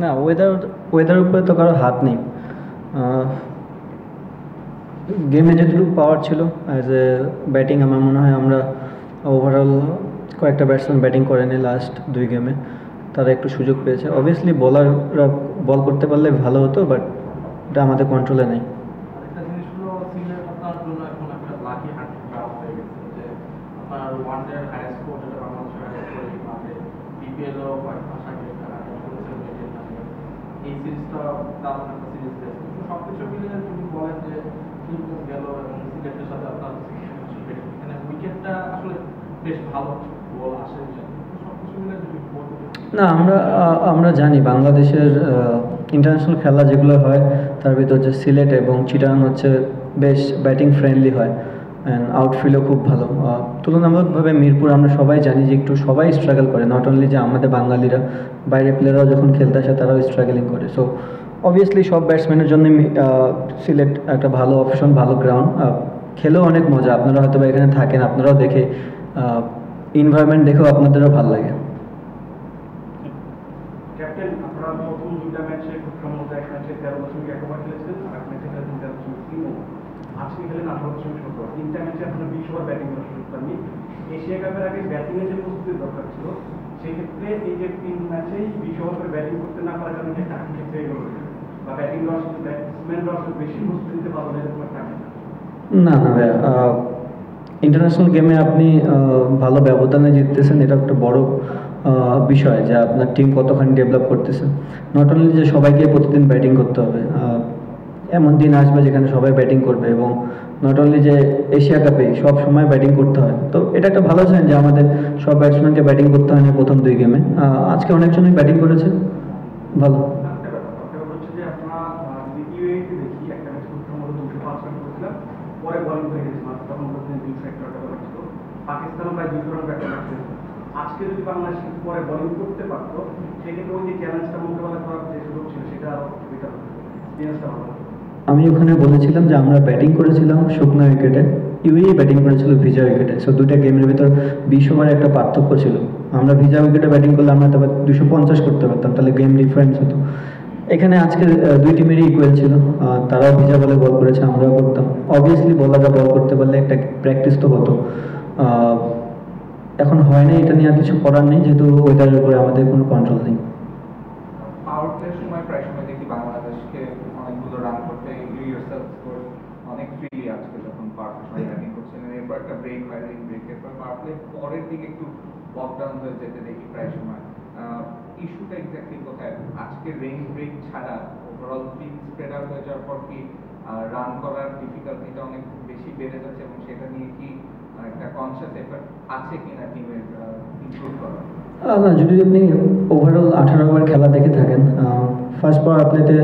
না, ওয়েদারের উপরে তো কারো হাত নেই। গেমে যেটুকু পাওয়ার ছিল অ্যাজ এ ব্যাটিং, আমার মনে হয় আমরা ওভারঅল কয়েকটা ব্যাটসম্যান ব্যাটিং করেনি লাস্ট 2 গেমে, তারা একটু সুযোগ পেয়েছে। অবভিয়াসলি বোলাররা বল করতে পারলে ভালো হতো, বাট এটা আমাদের কন্ট্রোলে নেই। আরেকটা জিনিস হলো সিলেট আপনার জন্য এখন একটা লাকি হান্টিং হয়ে গেছে যে আপনার ওয়ান ডে হাইয়েস্ট স্কোর যেটা বাংলাদেশের হাইয়েস্ট স্কোর এই মাঠে বিপিএলও কয়েক মাস আগে করেছেন মেয়েদের নামে। এই সিরিজটা দারুণ একটা সিরিজ দিয়েছে, কিন্তু সব কিছু মিলিয়ে যদি বলেন যে ফিল্ম গেল এবং সিলেটের সাথে আপনার এখানে উইকেটটা আসলে বেশ ভালো বল আসে, সব কিছু মিলে যদি বলতে না, আমরা জানি বাংলাদেশের ইন্টারন্যাশনাল খেলা যেগুলো হয় তার ভিতর হচ্ছে সিলেট এবং চিটাগাং হচ্ছে বেশ ব্যাটিং ফ্রেন্ডলি হয়, অ্যান্ড আউটফিল্ডও খুব ভালো। তুলনামূলকভাবে মিরপুর আমরা সবাই জানি যে একটু সবাই স্ট্রাগল করে, নট অনলি যে আমাদের বাঙালিরা, বাইরের প্লেয়াররাও যখন খেলতে আসে তারাও স্ট্রাগলিং করে। সো অবভিয়াসলি সব ব্যাটসম্যানের জন্য সিলেট একটা ভালো অপশন, ভালো গ্রাউন্ড, খেলেও অনেক মজা। আপনারা হয়তো বা এখানে থাকেন, আপনারাও দেখে এনভায়রনমেন্ট দেখেও আপনাদেরও ভালো লাগে। ক্যাপ্টেন, আপনারা প্রথম 2টা ম্যাচে খুব সম্ভবত এক ম্যাচে 13.1 ওভার খেলেছেন, আর এক ম্যাচে খেলেছেন 13.3 ওভার, আজকে খেলেন 18.7 ওভার। 3টা ম্যাচে আপনারা 20 ওভার ব্যাটিং করার সুযোগ পাননি। এশিয়া কাপের আগে ব্যাটিংয়ের যে প্রস্তুতির দরকার ছিল, সেক্ষেত্রে এই যে 3 ম্যাচেই 20 ওভার করে ব্যাটিং করতে না পারার কারণে একটা আক্ষেপ হয়ে গেল, বা ব্যাটিং লস, ব্যাটসম্যান লস বেশি প্রস্তুতি নিতে পারলো না, এরকম একটা আক্ষেপ। না না ভাইয়া, ইন্টারন্যাশনাল গেমে আপনি ভালো ব্যবধানে জিততেছেন, এটা একটা বড় বিষয় যে আপনার টিম কতখানি ডেভেলপ করতেছে। নট অনলি যে সবাইকে প্রতিদিন ব্যাটিং করতে হবে, এমন দিন আসবে যেখানে সবাই ব্যাটিং করবে, এবং নট অনলি যে এশিয়া কাপে সব সময় ব্যাটিং করতে হয়। তো এটা একটা ভালো সাইন যে আমাদের সব ব্যাটসম্যানকে ব্যাটিং করতে হয় না প্রথম 2 গেমে। আজকে অনেকজনই ব্যাটিং করেছে, ভালো। পরে বলিং হয়ে গেছে, তখন পাকিস্তানও প্রায় 200 রান ব্যাট করছে। আজকে যদি বাংলাদেশ পরে বলিং করতে পারতো, সেক্ষেত্রে ওই যে চ্যালেঞ্জটা মোকাবেলা করার যে সুযোগ ছিল সেটা আরো বেটার হতো, চ্যালেঞ্জটা ভালো হতো। আমি ওখানে বলেছিলাম যে আমরা ব্যাটিং করেছিলাম শুকনো উইকেটে, ব্যাটিং করেছিল ভিজা উইকেটে। সো 2টা গেমের ভিতর 20 ওভারের একটা পার্থক্য ছিল। আমরা ভিজা উইকেটে ব্যাটিং করলে আমরা তবে 250 করতে পারতাম, তাহলে গেম ডিফারেন্স হতো। এখানে আজকে 2 টিমেরই ইকুয়াল ছিল, তারাও ভিজা বলে বল করেছে, আমরাও করতাম। অবভিয়াসলি বলাররা বল করতে পারলে একটা প্র্যাকটিস তো হতো, এখন হয় না, এটা নিয়ে আর কিছু করার নেই, যেহেতু ওয়েদারের উপরে আমাদের কোনো কন্ট্রোল নেই। পাওয়ার প্লের সময় প্রায় সময় দেখি বাংলাদেশকে অনেকগুলো রান করতে ইউরসেলফ স্কোর অনেক ফ্রিলি। আজকে যখন পাওয়ার প্লে সময় ব্যাটিং করছেন, এরপর একটা ব্রেক হয়, ব্রেকের পর পাওয়ার প্লে পরের দিকে একটু বক ডাউন হয়ে যেতে দেখি প্রায় সময়। ইস্যুটা এক্স্যাক্টলি কোথায়? আজকে রেইন ব্রেক ছাড়া ওভারঅল ফিল্ড স্প্রেড আউট হয়ে যাওয়ার পর কি রান করার ডিফিকাল্টিটা অনেক বেশি বেড়ে যাচ্ছে, এবং সেটা নিয়ে কি একটা কনসিয়াস এফর্ট আছে কিনা টিমের ইমপ্রুভ করার? না, যদি আপনি ওভারঅল 18 ওভার খেলা দেখে থাকেন, ফার্স্ট পাওয়ার প্লেতে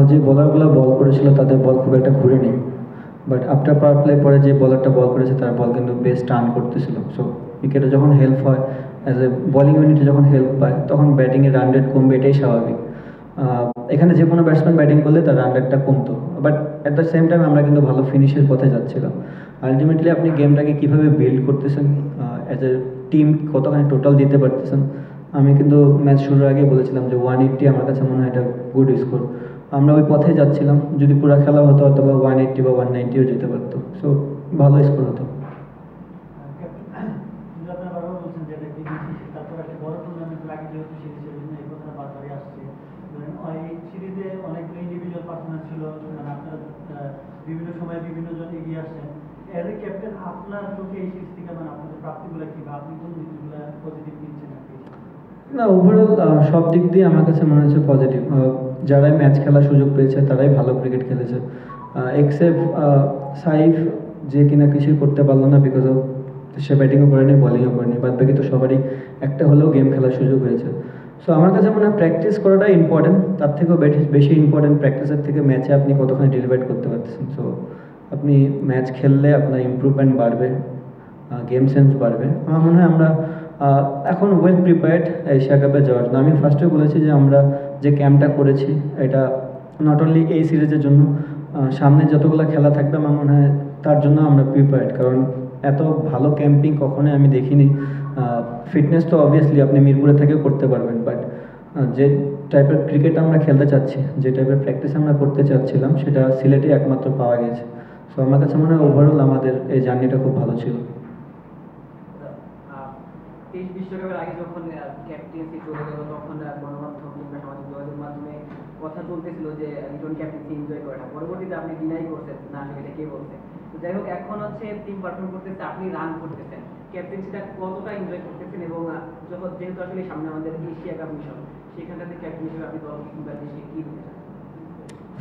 যে বোলারগুলো বল করেছিল তাদের বল খুব একটা ঘুরে নেই, বাট আফটার পাওয়ার প্লে পরে যে বলারটা বল করেছে তার বল কিন্তু বেশ টার্ন করতেছিল। সো উইকেটে যখন হেল্প হয়, অ্যাজ এ বোলিং ইউনিটে যখন হেল্প পায়, তখন ব্যাটিংয়ের রান রেট কমবে, এটাই স্বাভাবিক। এখানে যে কোনো ব্যাটসম্যান ব্যাটিং করলে তার রান রেটটা কমতো, but at the same time আমরা কিন্তু ভালো ফিনিশের পথে যাচ্ছিলাম। আলটিমেটলি আপনি গেমটাকে কীভাবে বিল্ড করতেছেন, অ্যাজ এ টিম কতখানি টোটাল দিতে পারতেছেন। আমি কিন্তু ম্যাচ শুরুর আগে বলেছিলাম যে 180 আমার কাছে মনে হয় এটা গুড স্কোর। আমরা ওই পথে যাচ্ছিলাম, যদি পুরো খেলা হতো অথবা 180 বা 190ও যেতে পারতো। সো ভালো স্কোর হতো। বিভিন্ন সময় বিভিন্ন জন এগিয়ে আসছেন, এজ এ ক্যাপ্টেন আপনার চোখে এই সিরিজ থেকে আপনাদের প্রাপ্তিগুলো কি, বা আপনি কোন জিনিসগুলো পজিটিভ নিচ্ছেন? না, ওভারঅল সব দিক দিয়ে আমার কাছে মনে হচ্ছে পজিটিভ। যারাই ম্যাচ খেলার সুযোগ পেয়েছে তারাই ভালো ক্রিকেট খেলেছে, এক্সেপ্ট সাইফ, যে কিনা কিছুই করতে পারলো না বিকজ অফ সে ব্যাটিংও করেনি, বলিংও করেনি। বাদ বাকি তো সবারই একটা হলেও গেম খেলার সুযোগ হয়েছে। সো আমার কাছে মনে হয় প্র্যাকটিস করাটা ইম্পর্টেন্ট, তার থেকেও বেশি ইম্পর্টেন্ট প্র্যাকটিসের থেকে ম্যাচে আপনি কতখানি ডেলিভার করতে পারতেছেন। সো আপনি ম্যাচ খেললে আপনার ইমপ্রুভমেন্ট বাড়বে, গেম সেন্স বাড়বে। আমার মনে হয় আমরা এখন ওয়েল প্রিপেয়ার্ড এশিয়া কাপে যাওয়ার জন্য। আমি ফার্স্টে বলেছি যে আমরা যে ক্যাম্পটা করেছি এটা নট অনলি এই সিরিজের জন্য, সামনে যতগুলো খেলা থাকবে আমার মনে হয় তার জন্য আমরা প্রিপেয়ার্ড, কারণ এত ভালো ক্যাম্পিং কখনোই আমি দেখিনি। ফিটনেস তো অবভিয়াসলি আপনি মিরপুরে থেকেও করতে পারবেন, বাট যে টাইপের ক্রিকেট আমরা খেলতে চাচ্ছি, যে টাইপের প্র্যাকটিস আমরা করতে চাচ্ছিলাম, সেটা সিলেটে একমাত্র পাওয়া গেছে। সো আমার কাছে মনে হয় ওভারঅল আমাদের এই জার্নিটা খুব ভালো ছিল। এই বিশ্বকাপের আগে যখন ক্যাপ্টেন্সি চলে গেল, তখন গণমাধ্যম কিংবা সামাজিক যোগাযোগ মাধ্যমে কথা চলতেছিল যে রিটন ক্যাপ্টেন্সি এনজয় করে না। পরবর্তীতে আপনি ডিনাই করছেন না, আসলে এটা কে বলছে। তো যাই হোক, এখন হচ্ছে টিম পারফর্ম করতেছে, আপনি রান করতেছেন, ক্যাপ্টেন্সিটা কতটা এনজয় করতেছেন, এবং যখন যেহেতু আসলে সামনে আমাদের এশিয়া কাপ মিশন, সেখানটাতে ক্যাপ্টেন হিসেবে আপনি দল কিংবা দেশকে কি বলতে চান?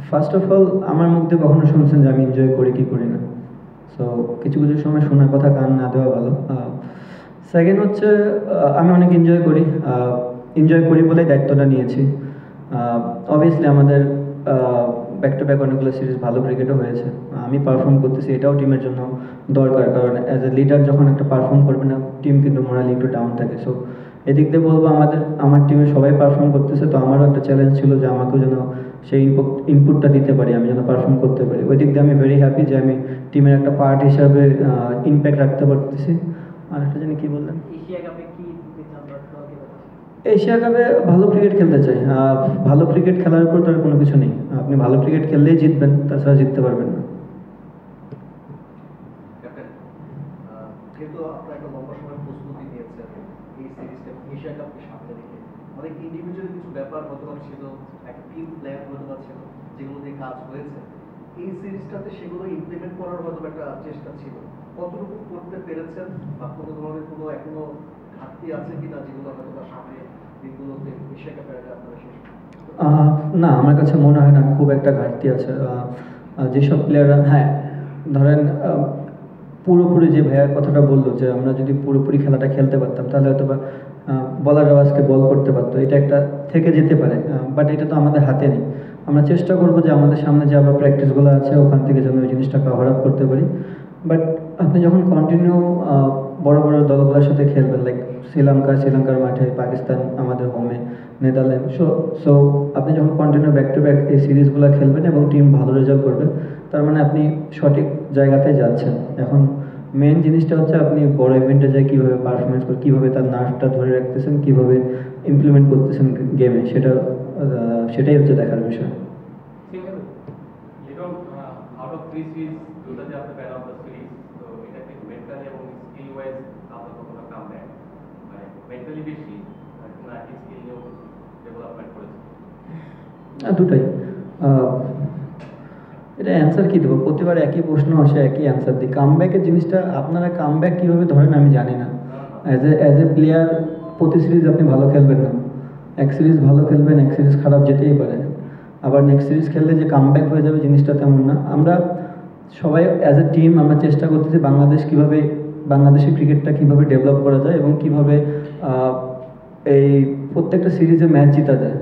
ফার্স্ট অফ অল, আমার মুখ দিয়ে কখনো শুনছেন যে আমি এনজয় করি কি করি না। সো কিছু কিছু সময় শোনার কথা কান না দেওয়া ভালো। সেকেন্ড হচ্ছে, আমি অনেক এনজয় করি বলেই দায়িত্বটা নিয়েছি। অবভিয়াসলি আমাদের ব্যাক টু ব্যাক অনেকগুলো সিরিজ ভালো ক্রিকেটও হয়েছে, আমি পারফর্ম করতেছি, এটাও টিমের জন্য দরকার, কারণ অ্যাজ এ লিডার যখন একটা পারফর্ম করবে না, টিম কিন্তু মোরালি একটু ডাউন থাকে। সো এদিক দিয়ে বলবো, আমার টিমে সবাই পারফর্ম করতেছে, তো আমারও একটা চ্যালেঞ্জ ছিল যে আমাকেও যেন সেই ইনপুটটা দিতে পারি, আমি যেন পারফর্ম করতে পারি। ওই দিক দিয়ে আমি ভেরি হ্যাপি যে আমি টিমের একটা পার্ট হিসাবে ইম্প্যাক্ট রাখতে পারতেছি। আর একটা জানি কি বললেন, এশিয়া কাপে কি দিতে চান দলকে? এশিয়া কাপে ভালো ক্রিকেট খেলতে চাই। ভালো ক্রিকেট খেলার উপর তার কোনো কিছু নেই, আপনি ভালো ক্রিকেট খেললেই জিতবেন, তাছাড়া জিততে পারবেন না। ক্যাপ্টেন, যেহেতু আপনারা একটা লম্বা সময় প্রস্তুতি নিয়েছেন এই সিরিজটা এশিয়া কাপকে সামনে রেখে, অনেক ইন্ডিভিজুয়াল কিছু ব্যাপার হয়তো ছিল, একটা টিম প্ল্যান হয়তো ছিল, যেগুলো দিয়ে কাজ হয়েছে, এই সিরিজটাতে সেগুলো ইমপ্লিমেন্ট করার হয়তো একটা চেষ্টা ছিল, কতটুকু করতে পেরেছেন, বা কোনো ধরনের কোনো এখনো ঘাটতি আছে কিনা, যেগুলো হয়তো তার সামনে দিনগুলোতে এশিয়া কাপের আগে আপনারা শেষ করবেন? না, আমার কাছে মনে হয় না খুব একটা ঘাটতি আছে। যেসব প্লেয়াররা, হ্যাঁ ধরেন পুরোপুরি যে ভাইয়ার কথাটা বললো যে আমরা যদি পুরোপুরি খেলাটা খেলতে পারতাম, তাহলে হয়তো বা বলাররাও আজকে বল করতে পারতো, এটা একটা থেকে যেতে পারে, বাট এটা তো আমাদের হাতে নেই। আমরা চেষ্টা করবো যে আমাদের সামনে যে আবার প্র্যাকটিসগুলো আছে ওখান থেকে যেন ওই জিনিসটা কভার আপ করতে পারি। বাট আপনি যখন কন্টিনিউ বড় বড় দলগুলোর সাথে খেলবেন, লাইক শ্রীলঙ্কার মাঠে, পাকিস্তান আমাদের হোমে, নেদারল্যান্ড, সো আপনি যখন কন্টিনিউ ব্যাক টু ব্যাক এই সিরিজগুলো খেলবেন এবং টিম ভালো রেজাল্ট করবে, তার মানে আপনি সঠিক জায়গাতে যাচ্ছেন। এখন মেন জিনিসটা হচ্ছে আপনি বড় ইভেন্টে যাই কীভাবে পারফরমেন্স করে, কীভাবে তার নার্ভটা ধরে রাখতেছেন, কীভাবে ইমপ্লিমেন্ট করতেছেন গেমে, সেটাই হচ্ছে দেখার বিষয়। আউট অফ 3 সিরিজ, দুটাতে আপনি প্যান অফ দ্য সিরিজ, তো এটা কিন্তু মেন্টালি এবং স্কিল ওয়াইজ আপনার কতটা কাম দেয়, মানে মেন্টালি বেশি না স্কিল নিয়েও ডেভেলপমেন্ট করেছে? দুটাই। এটা অ্যান্সার কী দেবো, প্রতিবার একই প্রশ্ন আসে, একই অ্যান্সার দিই। কামব্যাকের জিনিসটা, আপনারা কামব্যাক কীভাবে ধরেন আমি জানি না। অ্যাজ এ প্লেয়ার প্রতি সিরিজ আপনি ভালো খেলবেন না, এক সিরিজ ভালো খেলবেন, এক সিরিজ খারাপ যেতেই পারে, আবার নেক্সট সিরিজ খেললে যে কামব্যাক হয়ে যাবে জিনিসটা তেমন না। আমরা সবাই অ্যাজ এ টিম আমরা চেষ্টা করতেছি বাংলাদেশের ক্রিকেটটা কীভাবে ডেভেলপ করা যায় এবং কীভাবে এই প্রত্যেকটা সিরিজে ম্যাচ জিতা যায়।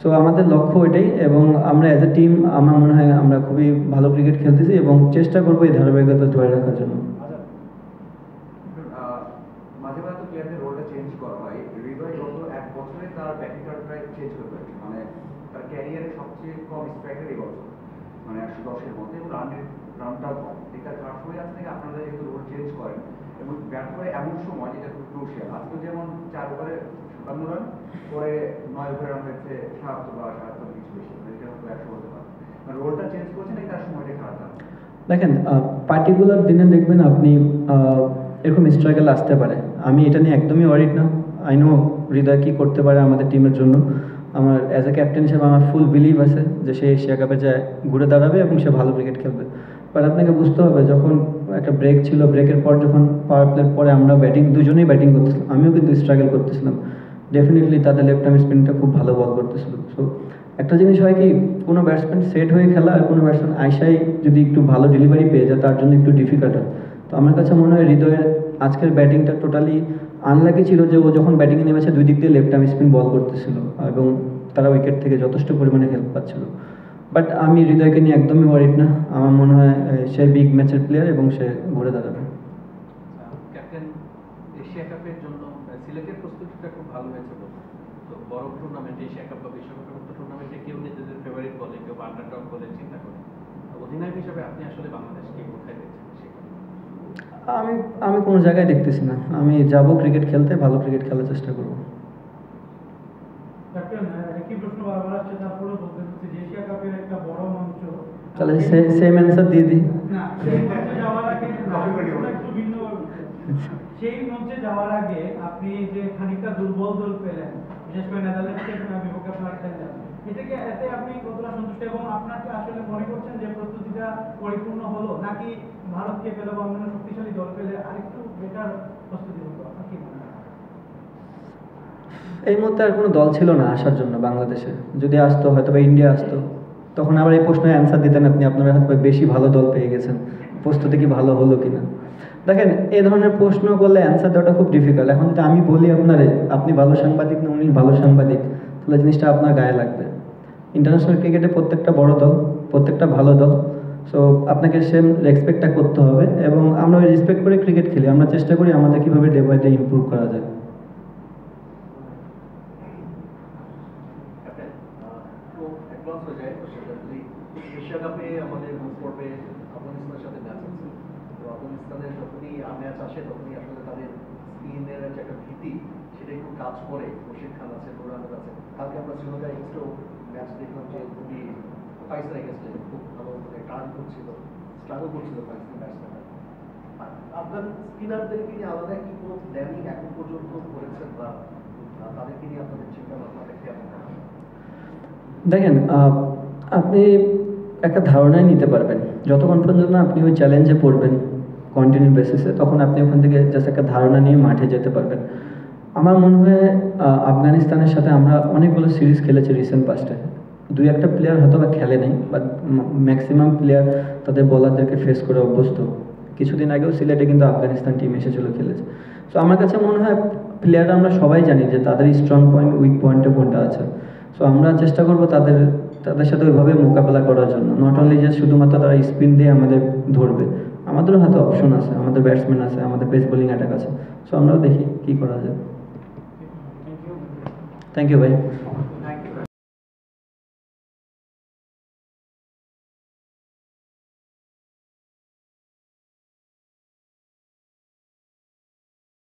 সো আমাদের লক্ষ্য এটাই, এবং আমরা অ্যাজ এ টিম আমার মনে হয় আমরা খুবই ভালো ক্রিকেট খেলতেছি এবং চেষ্টা করবো এই ধারাবাহিকতা ধরে রাখার জন্য। মাঝে মাঝে তো প্লেয়ারদের রোলটা চেঞ্জ করা হয়। হৃদয় গত 1 বছরে তার ব্যাটিং প্রায় চেঞ্জ হয়ে গেছে, মানে তার ক্যারিয়ারে সবচেয়ে কম স্ট্রাইকার এই বছর, মানে 110-এর মধ্যে, এবং রানটাও কম। এটা কার সময় আছে নাকি আপনারা যেহেতু রোল চেঞ্জ করেন এবং ব্যাট করে এমন সময় যেটা খুব ক্রুশিয়াল, আজকে যেমন 4 ওভারে 57 রান, পরে 9 ওভারে রান হয়েছে 77 বা 77 কিছু বেশি, এটা হয়তো 100 হতে পারে। মানে রোলটা চেঞ্জ করছে নাকি তার সময়টা খারাপ? দেখেন, পার্টিকুলার দিনে দেখবেন আপনি এরকম স্ট্রাগল আসতে পারে, আমি এটা নিয়ে একদমই ওয়ারিড না। আই নো হৃদয় কী করতে পারে আমাদের টিমের জন্য। আমার অ্যাজ এ ক্যাপ্টেন হিসেবে আমার ফুল বিলিভ আছে যে সে এশিয়া কাপে যায় ঘুরে দাঁড়াবে এবং সে ভালো ক্রিকেট খেলবে। বাট আপনাকে বুঝতে হবে, যখন একটা ব্রেক ছিল, ব্রেকের পর যখন পাওয়ার প্লের পরে আমরা দুজনেই ব্যাটিং করতেছিলাম, আমিও কিন্তু স্ট্রাগল করতেছিলাম। ডেফিনেটলি তাদের লেফট আর্ম স্পিনটা খুব ভালো বল করতেছিল। সো একটা জিনিস হয় কি, কোনো ব্যাটসম্যান সেট হয়ে খেলা আর কোনো ব্যাটসম্যান আইসাই যদি একটু ভালো ডেলিভারি পেয়ে যায়, তার জন্য একটু ডিফিকাল্ট হয়। তো আমার কাছে মনে হয় হৃদয়ের আজকের ব্যাটিংটা টোটালি আনলাকি ছিল, যে ও যখন ব্যাটিংয়ে নেমেছে 2 দিক দিয়ে লেফট আর্ম স্পিন বল করতেছিল এবং তারা উইকেট থেকে যথেষ্ট পরিমাণে হেল্প পাচ্ছিল। বাট আমি হৃদয়কে নিয়ে একদমই ওয়ারিড না, আমার মনে হয় সে বিগ ম্যাচের প্লেয়ার এবং সে ঘুরে দাঁড়াবে। ক্যাপ্টেন, এশিয়া কাপের জন্য সিলেটের প্রস্তুতিটা খুব ভালো হয়েছে, তো বড় টুর্নামেন্টে এশিয়া কাপ বা বিশ্বকাপের মতো টুর্নামেন্টে কেউ নিজেদের ফেভারিট বলে, কেউ আন্ডারডগ বলে চিন্তা করে, অধিনায়ক হিসেবে আপনি আসলে বাংলাদেশকে কোথায় দেখছেন? আমি কোনো জায়গায় দেখতেছি না, আমি যাব ক্রিকেট খেলতে, ভালো ক্রিকেট খেলার চেষ্টা করবো। ক্যাপ্টেন একই প্রশ্ন বারবার আসছে, তারপরে বলতে চাচ্ছি যে এশিয়া কাপের একটা বড় মঞ্চ, তাহলে সেম অ্যান্সার দিয়ে দিই। না সেই মঞ্চে যাওয়ার আগে একটু ভিন্ন সেই মঞ্চে যাওয়ার আগে আপনি যে খানিকটা দুর্বল দল পেলেন, বিশেষ করে নেদারল্যান্ডসকে বিপক্ষে আপনার খেললেন, এতে আপনি কতটা সন্তুষ্ট এবং আপনাকে আসলে মনে করছেন যে প্রস্তুতিটা পরিপূর্ণ হলো, নাকি ভারতকে পেলে বা অন্যান্য শক্তিশালী দল পেলে আরেকটু বেটার প্রস্তুতি হতো? আপনার কি মনে হয়? এই মুহূর্তে আর কোনো দল ছিল না আসার জন্য বাংলাদেশে। যদি আসতো হয়তো বা ইন্ডিয়া আসতো, তখন আবার এই প্রশ্নের অ্যান্সার দিতেন আপনি, আপনারা হয়তো বেশি ভালো দল পেয়ে গেছেন, প্রস্তুতি কি ভালো হলো কিনা। দেখেন, এই ধরনের প্রশ্ন করলে অ্যান্সার দেওয়াটা খুব ডিফিকাল্ট। এখন যদি আমি বলি আপনারে আপনি ভালো সাংবাদিক না উনি ভালো সাংবাদিক, তাহলে জিনিসটা আপনার গায়ে লাগবে। ইন্টারন্যাশনাল ক্রিকেটে প্রত্যেকটা বড় দল, প্রত্যেকটা ভালো দল, সো আপনাকে সেম রেসপেক্টটা করতে হবে এবং আমরা ওই রেসপেক্ট করে ক্রিকেট খেলি। আমরা চেষ্টা করি আমাদের কীভাবে ডে বাই ডে ইমপ্রুভ করা যায়। তো অ্যাডভান্স হয়ে যায় সেটা যদি এশিয়া কাপে আমাদের গ্রুপ পর্বে আফগানিস্তানের সাথে ম্যাচ আছে, তো আফগানিস্তানের যখনই ম্যাচ আসে তখনই আসলে তাদের স্পিনের যে একটা ভীতি সেটা একটু কাজ করে। রশিদ খান আছে, নুর আহমেদ আছে। কালকে আমরা শ্রীলঙ্কা এগেনস্টেও ম্যাচ দেখলাম যে খুবই পাকিস্তান এগেনস্টে খুব ভালো মানে টার্ন করছিল, স্ট্রাগল করছিল পাকিস্তান ব্যাটসম্যানরা। আফগান স্পিনারদেরকে নিয়ে আলাদা কি কোনো প্ল্যানিং এখন পর্যন্ত করেছেন বা তাদেরকে নিয়ে আপনাদের চিন্তা ভাবনাটা কেমন? দেখেন, আপনি একটা ধারণাই নিতে পারবেন যতক্ষণ পর্যন্ত না আপনি ওই চ্যালেঞ্জে পড়বেন কন্টিনিউ বেসিসে, তখন আপনি ওখান থেকে জাস্ট একটা ধারণা নিয়ে মাঠে যেতে পারবেন। আমার মনে হয় আফগানিস্তানের সাথে আমরা অনেকগুলো সিরিজ খেলেছি রিসেন্ট পাস্টে। দুই একটা প্লেয়ার হয়তো বা খেলে নেই, বাট ম্যাক্সিমাম প্লেয়ার তাদের বোলারদেরকে ফেস করে অভ্যস্ত। কিছুদিন আগেও সিলেটে কিন্তু আফগানিস্তান টিম এসেছিল, খেলেছে। সো আমার কাছে মনে হয় প্লেয়াররা আমরা সবাই জানি যে তাদের স্ট্রং পয়েন্ট উইক পয়েন্টে কোনটা আছে। সো আমরা চেষ্টা করবো তাদের সাথে ওইভাবে মোকাবেলা করার জন্য। নট অনলি যে শুধুমাত্র তারা স্পিন দিয়ে আমাদের ধরবে, আমাদেরও হাতে অপশন আছে, আমাদের ব্যাটসম্যান আছে, আমাদের পেস বোলিং অ্যাটাক আছে। সো আমরাও দেখি কী করা যায়। থ্যাংক ইউ ভাই।